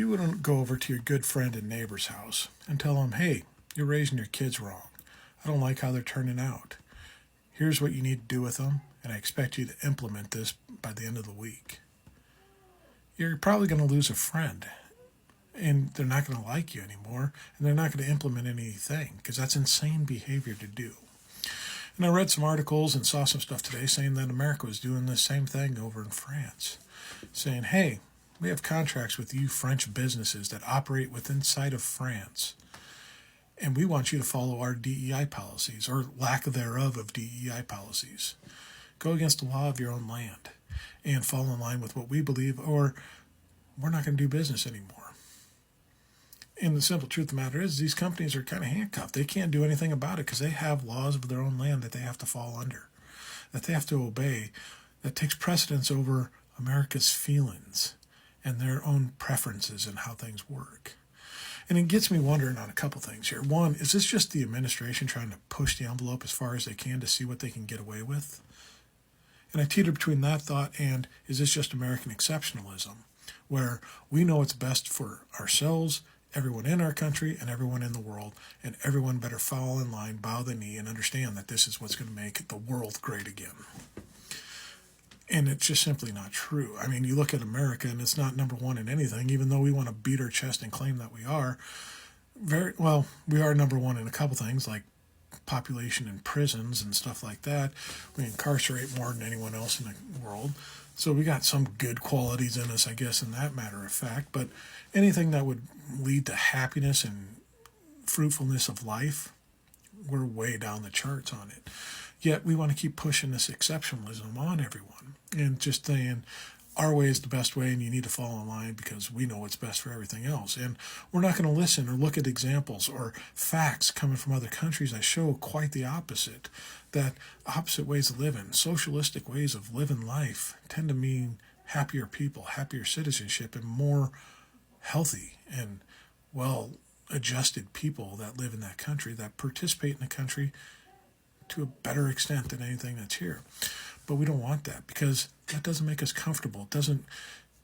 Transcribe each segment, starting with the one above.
You wouldn't go over to your good friend and neighbor's house and tell him, hey, you're raising your kids wrong. I don't like how they're turning out. Here's what you need to do with them, and I expect you to implement this by the end of the week. You're probably going to lose a friend, and they're not going to like you anymore, and they're not going to implement anything because that's insane behavior to do. And I read some articles and saw some stuff today saying that America was doing the same thing over in France, saying, hey, we have contracts with you French businesses that operate within inside of France, and we want you to follow our DEI policies, or lack thereof of DEI policies. Go against the law of your own land and fall in line with what we believe, or we're not going to do business anymore. And the simple truth of the matter is these companies are kind of handcuffed. They can't do anything about it because they have laws of their own land that they have to fall under, that they have to obey, that takes precedence over America's feelings and their own preferences and how things work. And it gets me wondering on a couple things here. One, is this just the administration trying to push the envelope as far as they can to see what they can get away with? And I teeter between that thought and, is this just American exceptionalism, where we know what's best for ourselves, everyone in our country, and everyone in the world, and everyone better fall in line, bow the knee, and understand that this is what's going to make the world great again. And it's just simply not true. I mean, you look at America, and it's not number one in anything, even though we want to beat our chest and claim that we are. We are number one in a couple things, like population in prisons and stuff like that. We incarcerate more than anyone else in the world. So we got some good qualities in us, I guess, in that matter of fact. But anything that would lead to happiness and fruitfulness of life, we're way down the charts on it. Yet we want to keep pushing this exceptionalism on everyone and just saying our way is the best way and you need to fall in line because we know what's best for everything else. And we're not going to listen or look at examples or facts coming from other countries that show quite the opposite, that opposite ways of living, socialistic ways of living life tend to mean happier people, happier citizenship, and more healthy and well-adjusted people that live in that country, that participate in the country to a better extent than anything that's here. But we don't want that because that doesn't make us comfortable. It doesn't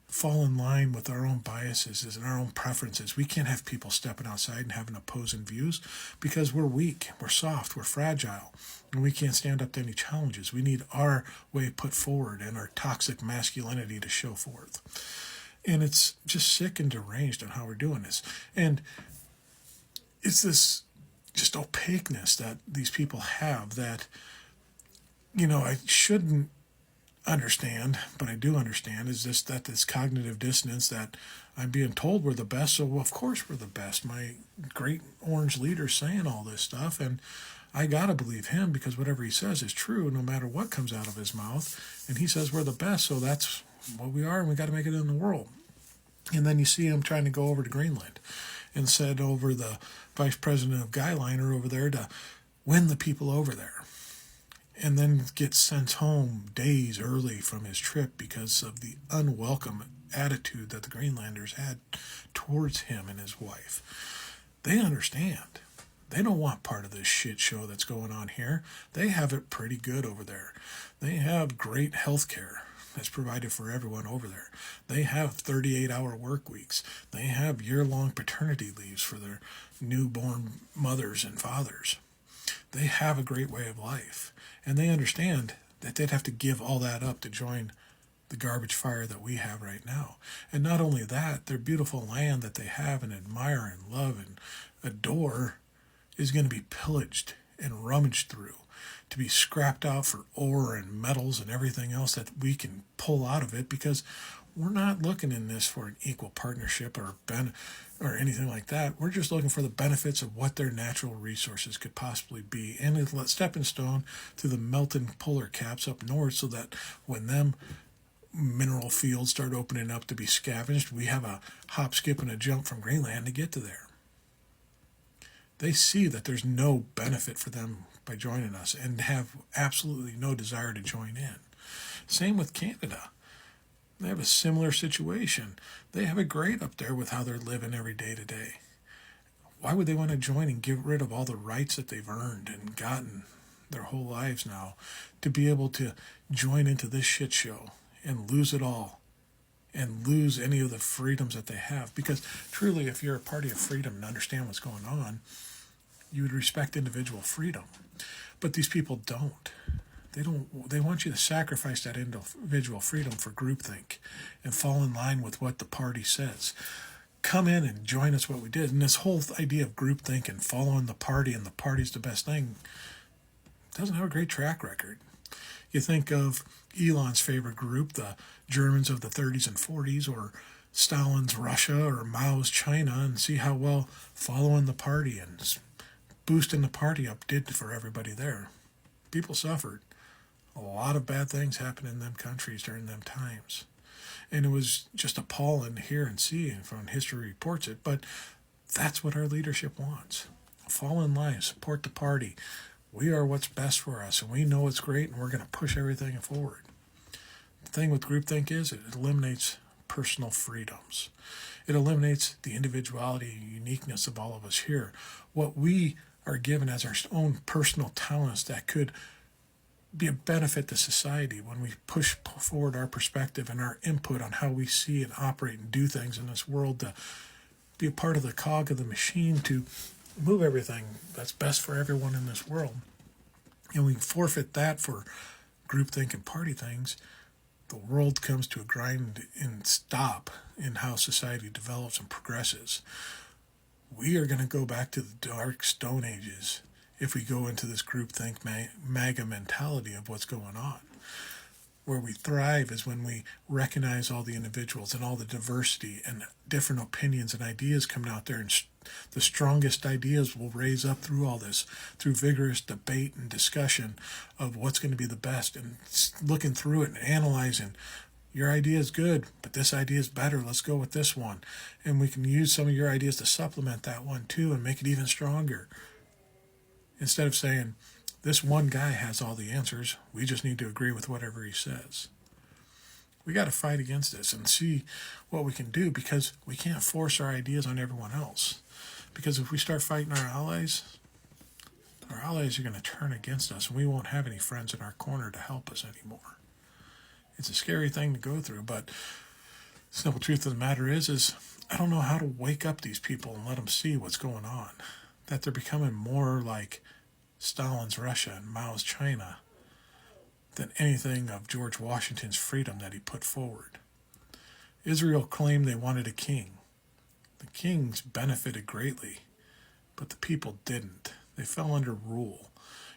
fall in line with our own biases and our own preferences. We can't have people stepping outside and having opposing views because we're weak, we're soft, we're fragile, and we can't stand up to any challenges. We need our way put forward and our toxic masculinity to show forth. And it's just sick and deranged on how we're doing this. And it's this just opaqueness that these people have that, I shouldn't understand, but I do understand, is just that this cognitive dissonance that I'm being told we're the best, so of course we're the best. My great orange leader's saying all this stuff, and I gotta believe him because whatever he says is true no matter what comes out of his mouth, and he says we're the best, so that's what we are, and we got to make it in the world. And then you see him trying to go over to Greenland and send over the vice president of Guyliner over there to win the people over there, and then gets sent home days early from his trip because of the unwelcome attitude that the Greenlanders had towards him and his wife. They understand. They don't want part of this shit show that's going on here. They have it pretty good over there. They have great health care that's provided for everyone over there. They have 38-hour work weeks. They have year-long paternity leaves for their newborn mothers and fathers. They have a great way of life. And they understand that they'd have to give all that up to join the garbage fire that we have right now. And not only that, their beautiful land that they have and admire and love and adore is going to be pillaged and rummaged through to be scrapped out for ore and metals and everything else that we can pull out of it, because we're not looking in this for an equal partnership or anything like that. We're just looking for the benefits of what their natural resources could possibly be, and a stepping stone to the melting polar caps up north, so that when them mineral fields start opening up to be scavenged, we have a hop, skip, and a jump from Greenland to get to there. They see that there's no benefit for them by joining us and have absolutely no desire to join in. Same with Canada. They have a similar situation. They have it great up there with how they're living every day to day. Why would they want to join and get rid of all the rights that they've earned and gotten their whole lives now to be able to join into this shit show and lose it all and lose any of the freedoms that they have. Because truly, if you're a party of freedom and understand what's going on, you would respect individual freedom. But these people don't. They don't. They want you to sacrifice that individual freedom for groupthink and fall in line with what the party says. Come in and join us what we did. And this whole idea of groupthink and following the party and the party's the best thing doesn't have a great track record. You think of Elon's favorite group, the Germans of the 30s and 40s, or Stalin's Russia or Mao's China, and see how well following the party and boosting the party up did for everybody there. People suffered. A lot of bad things happened in them countries during them times. And it was just appalling to hear and see, and from history reports it, but that's what our leadership wants. Fall in line, support the party. We are what's best for us, and we know it's great, and we're going to push everything forward. The thing with groupthink is it eliminates personal freedoms. It eliminates the individuality and uniqueness of all of us here. What we are given as our own personal talents that could be a benefit to society when we push forward our perspective and our input on how we see and operate and do things in this world, to be a part of the cog of the machine to move everything that's best for everyone in this world. And we forfeit that for groupthink and party things. The world comes to a grind and stop in how society develops and progresses. We are going to go back to the dark stone ages if we go into this groupthink MAGA mentality of what's going on. Where we thrive is when we recognize all the individuals and all the diversity and different opinions and ideas coming out there, and the strongest ideas will raise up through all this, through vigorous debate and discussion of what's going to be the best, and looking through it and analyzing. Your idea is good, but this idea is better. Let's go with this one. And we can use some of your ideas to supplement that one too and make it even stronger. Instead of saying, this one guy has all the answers, we just need to agree with whatever he says. We got to fight against this and see what we can do, because we can't force our ideas on everyone else. Because if we start fighting our allies are going to turn against us, and we won't have any friends in our corner to help us anymore. It's a scary thing to go through, but the simple truth of the matter is I don't know how to wake up these people and let them see what's going on. That they're becoming more like Stalin's Russia and Mao's China than anything of George Washington's freedom that he put forward. Israel claimed they wanted a king. The kings benefited greatly, but the people didn't. They fell under rule,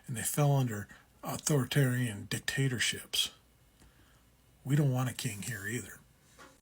and they fell under authoritarian dictatorships. We don't want a king here either.